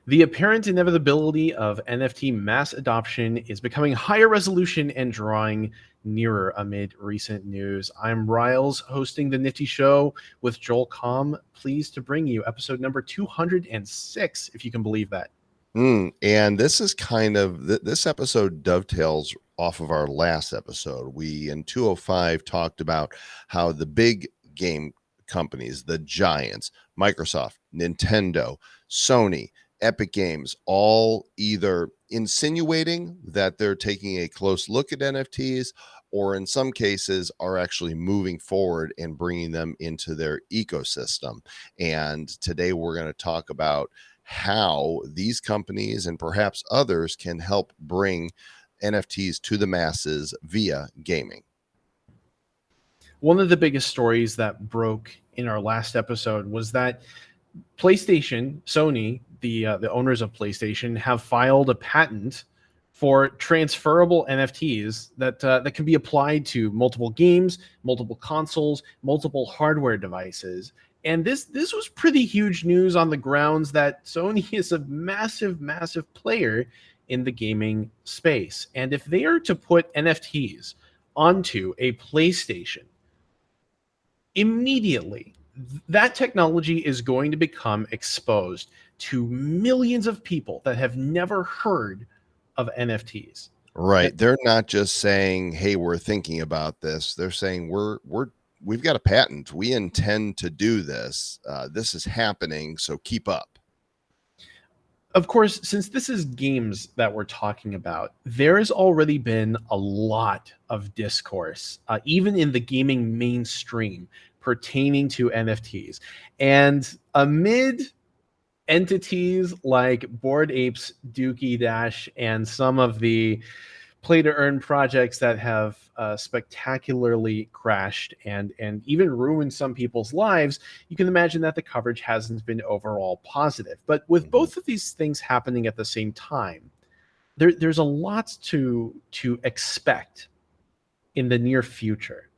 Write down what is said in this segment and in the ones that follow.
The apparent inevitability of NFT mass adoption is becoming higher resolution and drawing nearer amid recent news. I'm Riles, hosting the Nifty.Show with Joel Comm, pleased to bring you episode number 206, if you can believe that. And this is kind of this episode dovetails off of our last episode. We in 205 talked about how the big game companies, the giants, Microsoft, Nintendo, Sony, Epic Games, all either insinuating that they're taking a close look at NFTs, or in some cases are actually moving forward and bringing them into their ecosystem. And today we're going to talk about how these companies and perhaps others can help bring NFTs to the masses via gaming. One of the biggest stories that broke in our last episode was that PlayStation, Sony, the owners of PlayStation, have filed a patent for transferrable NFTs that can be applied to multiple games, multiple consoles, multiple hardware devices. And this was pretty huge news on the grounds that Sony is a massive, massive player in the gaming space. And if they are to put NFTs onto a PlayStation, immediately that technology is going to become exposed to millions of people that have never heard of NFTs. Right. They're not just saying, "Hey, we're thinking about this." They're saying, we've got a patent. We intend to do this. This is happening, so keep up." Of course, since this is games that we're talking about, there has already been a lot of discourse, even in the gaming mainstream, pertaining to NFTs. And amid entities like Bored Apes, Dookie Dash, and some of the play to earn projects that have spectacularly crashed and even ruined some people's lives, you can imagine that the coverage hasn't been overall positive. But with both of these things happening at the same time, there's a lot to expect in the near future.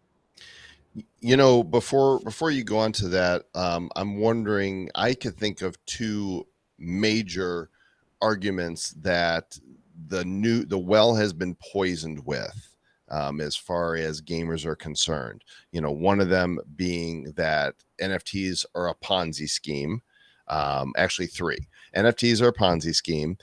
You know, before you go on to that, I'm wondering, I could think of two major arguments that the well has been poisoned with, as far as gamers are concerned. You know, one of them being that NFTs are a Ponzi scheme. Actually, three. NFTs are a Ponzi scheme.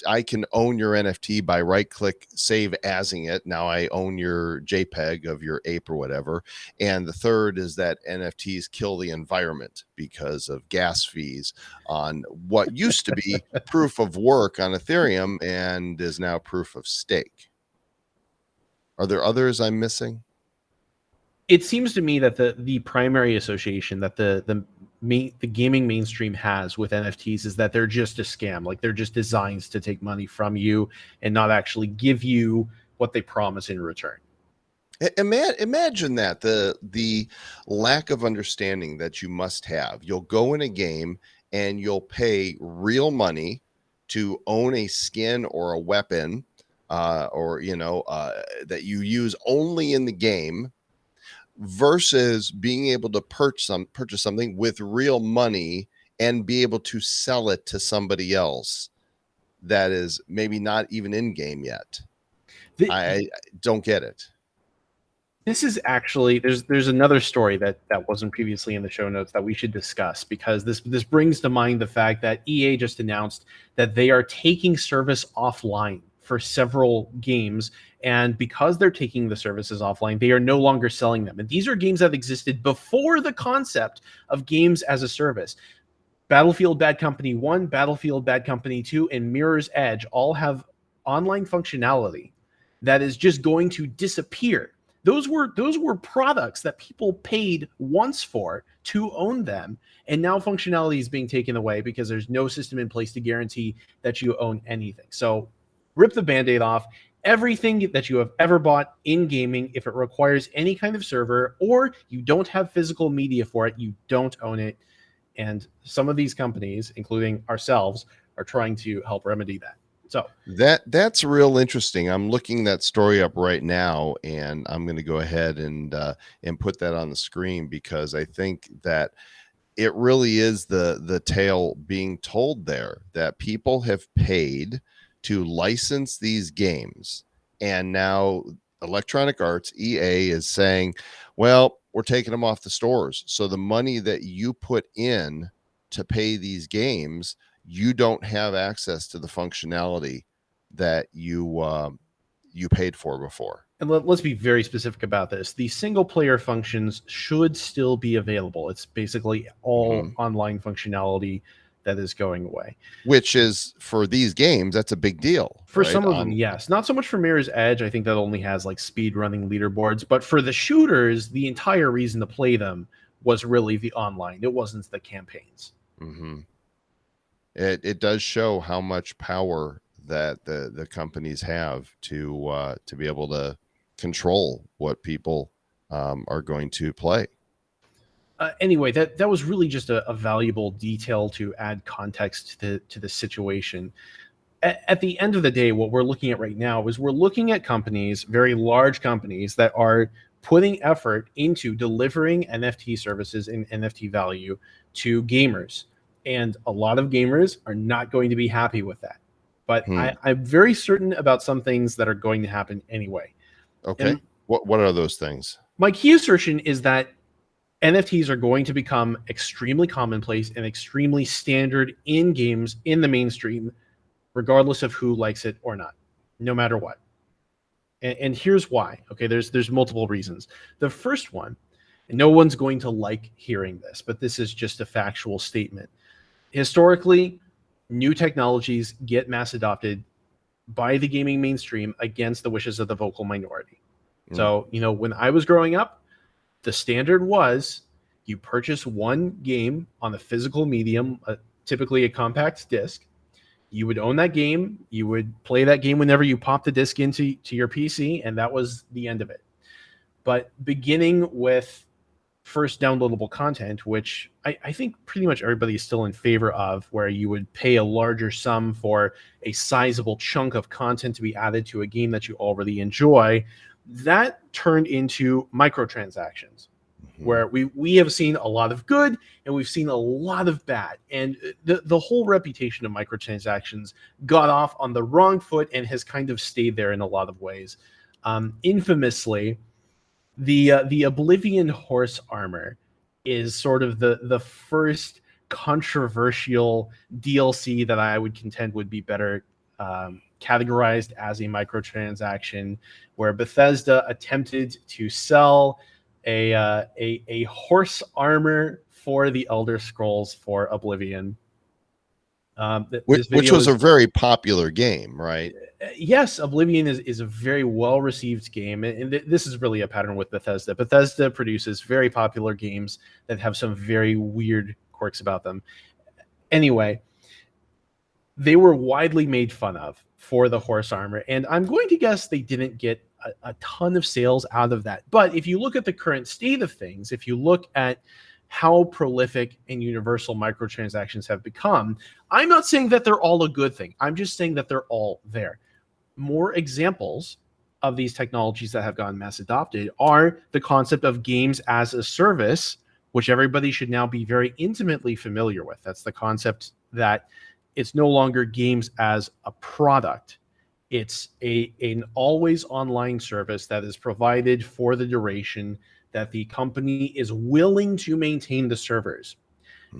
I can own your NFT by right click, save asing it. Now I own your JPEG of your ape or whatever. And the third is that NFTs kill the environment because of gas fees on what used to be proof of work on Ethereum and is now proof of stake. Are there others I'm missing? It seems to me that the primary association that the gaming mainstream has with NFTs is that they're just a scam. Like, they're just designed to take money from you and not actually give you what they promise in return. Imagine that, the lack of understanding that you must have. You'll go in a game and you'll pay real money to own a skin or a weapon, or that you use only in the game, versus being able to purchase something with real money and be able to sell it to somebody else that is maybe not even in game yet. I don't get it. This is actually, there's another story that wasn't previously in the show notes that we should discuss, because this brings to mind the fact that EA just announced that they are taking service offline for several games, and because they're taking the services offline, they are no longer selling them. And these are games that existed before the concept of games as a service. Battlefield Bad Company 1, Battlefield Bad Company 2, and Mirror's Edge all have online functionality that is just going to disappear. Those were products that people paid once for to own them, and now functionality is being taken away because there's no system in place to guarantee that you own anything. So rip the Band-Aid off. Everything that you have ever bought in gaming, if it requires any kind of server or you don't have physical media for it, you don't own it. And some of these companies, including ourselves, are trying to help remedy that. So that's real interesting. I'm looking that story up right now, and I'm going to go ahead and put that on the screen, because I think that it really is the tale being told there, that people have paid to license these games, and now Electronic Arts, EA, is saying, well, we're taking them off the stores, so the money that you put in to pay these games, you don't have access to the functionality that you paid for before. And let's be very specific about this. The single player functions should still be available. It's basically all online functionality that is going away. Which is, for these games, that's a big deal. For right? some of them, yes. Not so much for Mirror's Edge. I think that only has like speed running leaderboards. But for the shooters, the entire reason to play them was really the online. It wasn't the campaigns. It does show how much power that the companies have to be able to control what people are going to play. Anyway, that was really just a valuable detail to add context to the situation. At the end of the day, what we're looking at right now is we're looking at companies, very large companies, that are putting effort into delivering NFT services and NFT value to gamers. And a lot of gamers are not going to be happy with that. But I'm very certain about some things that are going to happen anyway. Okay. And what are those things? My key assertion is that NFTs are going to become extremely commonplace and extremely standard in games in the mainstream, regardless of who likes it or not, no matter what. And here's why. Okay, there's multiple reasons. The first one, and no one's going to like hearing this, but this is just a factual statement. Historically, new technologies get mass adopted by the gaming mainstream against the wishes of the vocal minority. So, when I was growing up, the standard was you purchase one game on the physical medium, typically a compact disc. You would own that game. You would play that game whenever you pop the disc into your PC, and that was the end of it. But beginning with first downloadable content, which I think pretty much everybody is still in favor of, where you would pay a larger sum for a sizable chunk of content to be added to a game that you already enjoy, that turned into microtransactions, where we have seen a lot of good and we've seen a lot of bad. And the whole reputation of microtransactions got off on the wrong foot and has kind of stayed there in a lot of ways. Infamously, the Oblivion horse armor is sort of the first controversial DLC that I would contend would be better categorized as a microtransaction, where Bethesda attempted to sell a horse armor for the Elder Scrolls for Oblivion. Which was a very popular game, right? Yes, Oblivion is a very well-received game, and this is really a pattern with Bethesda. Bethesda produces very popular games that have some very weird quirks about them. Anyway, they were widely made fun of for the horse armor, and I'm going to guess they didn't get a ton of sales out of that. But if you look at the current state of things, if you look at how prolific and universal microtransactions have become, I'm not saying that they're all a good thing. I'm just saying that they're all there. More examples of these technologies that have gotten mass adopted are the concept of games as a service, which everybody should now be very intimately familiar with. That's the concept that it's no longer games as a product. It's an always online service that is provided for the duration that the company is willing to maintain the servers.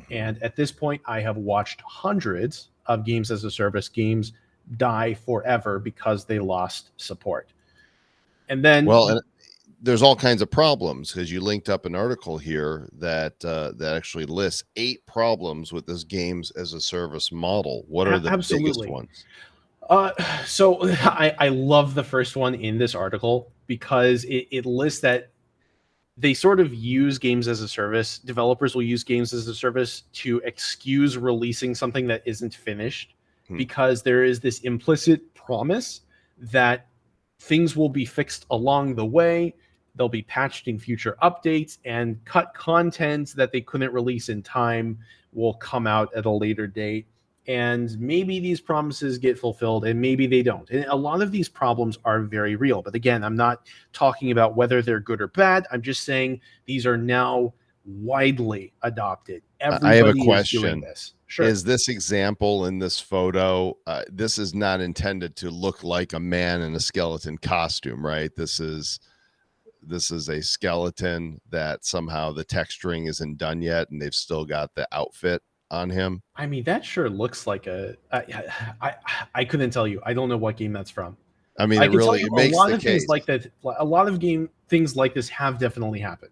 And at this point, I have watched hundreds of games as a service games die forever because they lost support. And then, and there's all kinds of problems, because you linked up an article here that that actually lists 8 problems with this games as a service model. What are the biggest ones? So I love the first one in this article because it lists that they sort of use games as a service. Developers will use games as a service to excuse releasing something that isn't finished because there is this implicit promise that things will be fixed along the way. They'll be patched in future updates, and cut content that they couldn't release in time will come out at a later date. And maybe these promises get fulfilled and maybe they don't. And a lot of these problems are very real. But again, I'm not talking about whether they're good or bad. I'm just saying these are now widely adopted. I have a Everybody is doing question. this. Sure. Is this example in this photo, this is not intended to look like a man in a skeleton costume, right? This is a skeleton that somehow the texturing isn't done yet and they've still got the outfit on him. I mean, that sure looks like I couldn't tell you. I don't know what game that's from. I mean, I can tell you it a makes lot the of things case. like that. A lot of things like this have definitely happened,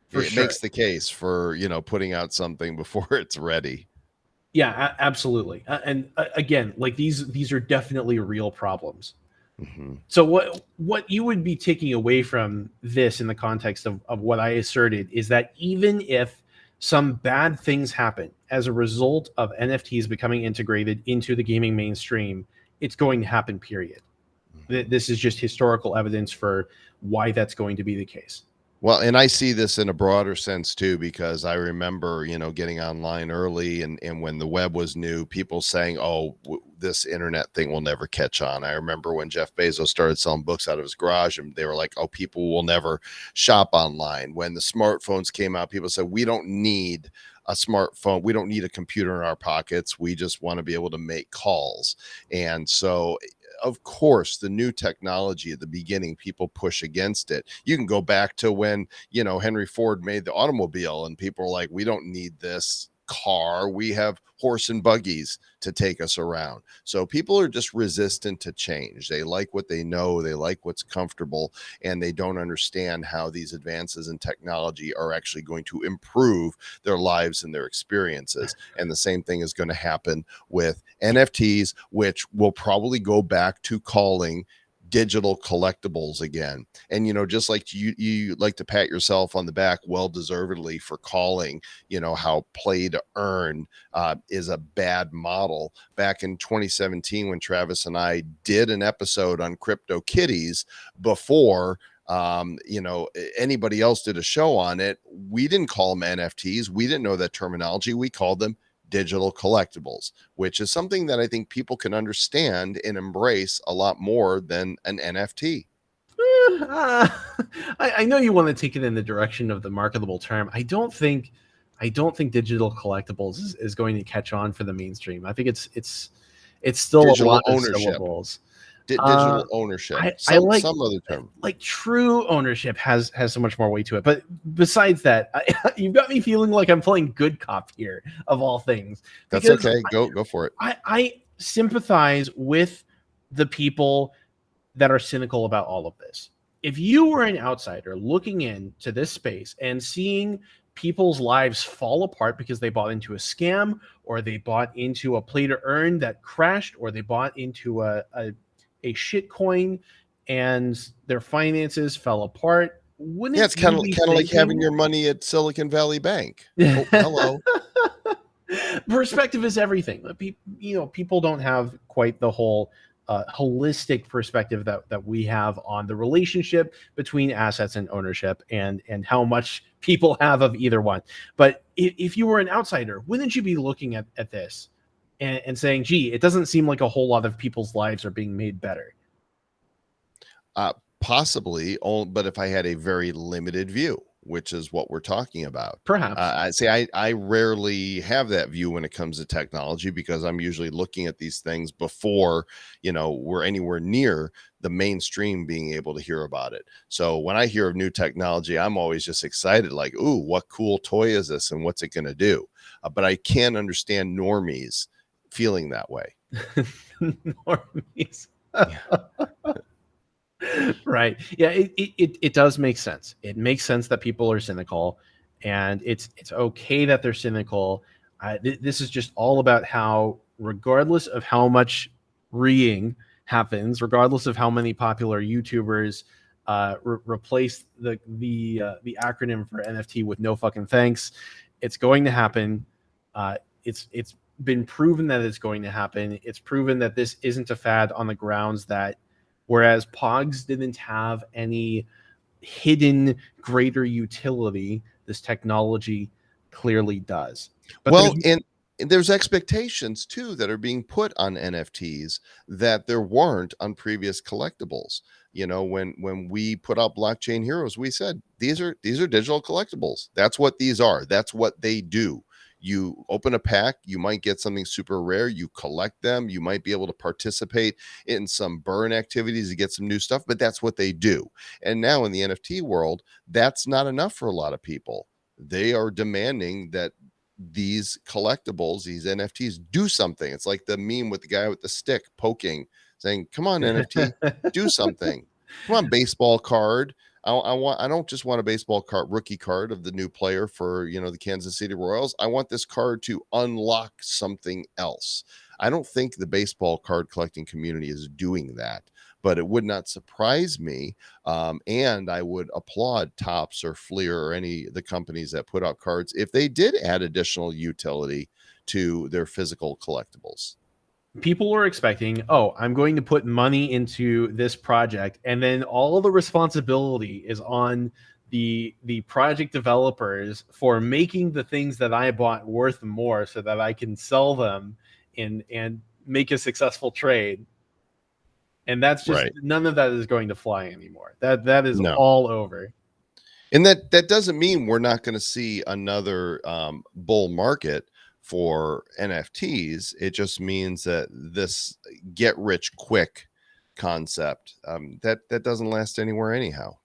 for It sure. makes the case for, putting out something before it's ready. Yeah, absolutely. And again, like these are definitely real problems. Mm-hmm. So what you would be taking away from this in the context of what I asserted is that even if some bad things happen as a result of NFTs becoming integrated into the gaming mainstream, it's going to happen, period. Mm-hmm. This is just historical evidence for why that's going to be the case. Well, and I see this in a broader sense too, because I remember, getting online early and when the web was new, people saying, oh, this internet thing will never catch on. I remember when Jeff Bezos started selling books out of his garage and they were like, oh, people will never shop online. When the smartphones came out, people said, we don't need a smartphone. We don't need a computer in our pockets. We just want to be able to make calls. And so of course, the new technology at the beginning, people push against it. You can go back to when, Henry Ford made the automobile and people are like, we don't need this car. We have horse and buggies to take us around. So people are just resistant to change. They like what they know, they like what's comfortable, and they don't understand how these advances in technology are actually going to improve their lives and their experiences. And the same thing is going to happen with NFTs, which will probably go back to calling digital collectibles again. And just like you like to pat yourself on the back, well deservedly, for calling how play to earn is a bad model. Back in 2017, when Travis and I did an episode on crypto kitties before anybody else did a show on it, we didn't call them NFTs. We didn't know that terminology. We called them digital collectibles, which is something that I think people can understand and embrace a lot more than an NFT. I know you want to take it in the direction of the marketable term. I don't think digital collectibles is going to catch on for the mainstream. I think it's still a Digital lot of ownership. syllables. Digital ownership. I like Some other term. like true ownership has so much more weight to it. But besides that, you've got me feeling like I'm playing good cop here, of all things. That's Because okay. Go for it. I sympathize with the people that are cynical about all of this. If you were an outsider looking into this space and seeing people's lives fall apart because they bought into a scam, or they bought into a play to earn that crashed, or they bought into a shit coin and their finances fell apart, Yeah, wouldn't it's kind you of be kind of like having thinking your money at Silicon Valley Bank. Oh, hello. perspective is everything? People don't have quite the whole holistic perspective that we have on the relationship between assets and ownership, and how much people have of either one. But if you were an outsider, wouldn't you be looking at this and saying, gee, it doesn't seem like a whole lot of people's lives are being made better? Possibly, but if I had a very limited view, which is what we're talking about. Perhaps. I say I rarely have that view when it comes to technology, because I'm usually looking at these things before, we're anywhere near the mainstream being able to hear about it. So when I hear of new technology, I'm always just excited, like, ooh, what cool toy is this and what's it going to do? But I can't understand normies feeling that way. Normies. Yeah. Right. Yeah, it does make sense. It makes sense that people are cynical, and it's okay that they're cynical. This is just all about how, regardless of how much reading happens, regardless of how many popular YouTubers replace the acronym for NFT with no fucking thanks, it's going to happen. It's been proven that it's going to happen. It's proven that this isn't a fad on the grounds that, whereas Pogs didn't have any hidden greater utility, this technology clearly does. But Well, there's and there's expectations too that are being put on NFTs that there weren't on previous collectibles. When we put out Blockchain Heroes, we said these are digital collectibles. That's what these are. That's what they do. You open a pack, you might get something super rare, you collect them, you might be able to participate in some burn activities to get some new stuff, but that's what they do. And now in the NFT world, that's not enough for a lot of people. They are demanding that these collectibles, these NFTs, do something. It's like the meme with the guy with the stick poking, saying, "Come on, NFT, do something. Come on, baseball card. I don't just want a baseball card, rookie card of the new player for the Kansas City Royals. I want this card to unlock something else." I don't think the baseball card collecting community is doing that, but it would not surprise me. And I would applaud Topps or Fleer or any of the companies that put out cards if they did add additional utility to their physical collectibles. People are expecting, oh, I'm going to put money into this project, and then all of the responsibility is on the project developers for making the things that I bought worth more so that I can sell them and make a successful trade. And that's just Right. none of that is going to fly anymore. That is No. all over. And that doesn't mean we're not going to see another bull market for NFTs. It just means that this get rich quick concept that doesn't last anywhere anyhow.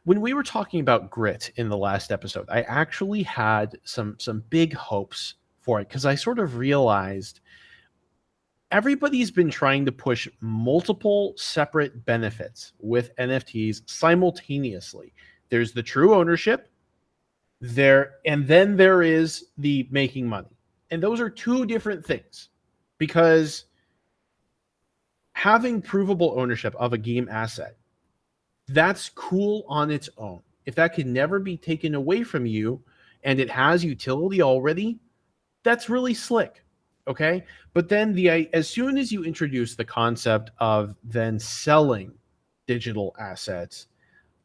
When we were talking about grit in the last episode, I actually had some big hopes for it because I sort of realized everybody's been trying to push multiple separate benefits with NFTs simultaneously. There's the true ownership there, and then there is the making money. And those are two different things, because having provable ownership of a game asset, that's cool on its own. If that can never be taken away from you and it has utility already, that's really slick. Okay. But then as soon as you introduce the concept of then selling digital assets,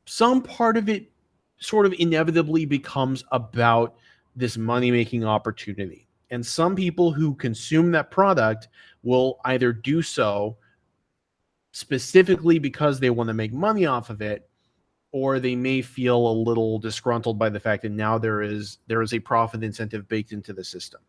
some part of it sort of inevitably becomes about this money-making opportunity. And some people who consume that product will either do so specifically because they want to make money off of it, or they may feel a little disgruntled by the fact that now there is a profit incentive baked into the system.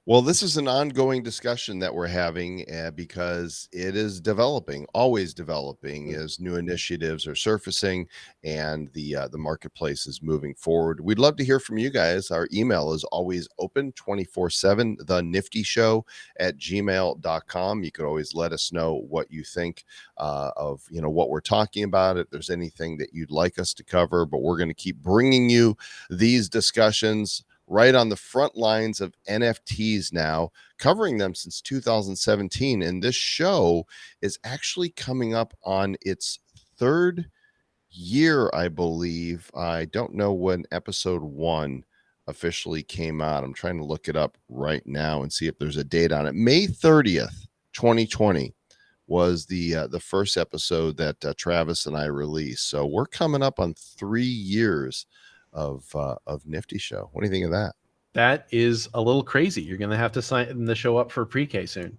Well, this is an ongoing discussion that we're having because it is developing, always developing as new initiatives are surfacing and the marketplace is moving forward. We'd love to hear from you guys. Our email is always open 24/7, the Nifty.Show @gmail.com. You could always let us know what you think of what we're talking about. If there's anything that you'd like us to cover, but we're going to keep bringing you these discussions right on the front lines of NFTs now, covering them since 2017. And this show is actually coming up on its third year, I believe. I don't know when episode 1 officially came out. I'm trying to look it up right now and see if there's a date on it. May 30th, 2020 was the first episode that Travis and I released. So we're coming up on 3 years of Nifty.Show. What do you think of that? That is a little crazy. You're going to have to sign the show up for pre-K soon.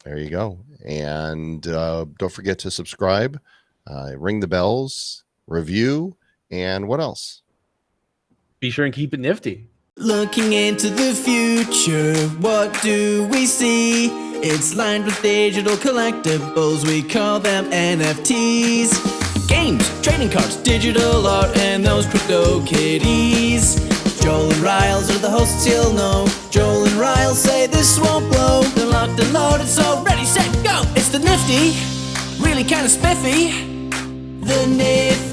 There you go. And don't forget to subscribe, ring the bells, review, and what else? Be sure and keep it nifty. Looking into the future, what do we see? It's lined with digital collectibles, we call them NFTs. Games, trading cards, digital art, and those crypto kitties. Joel and Riles are the hosts, you'll know. Joel and Riles say this won't blow. They're locked and loaded, so ready, set, go! It's the Nifty, really kind of spiffy. The Nifty.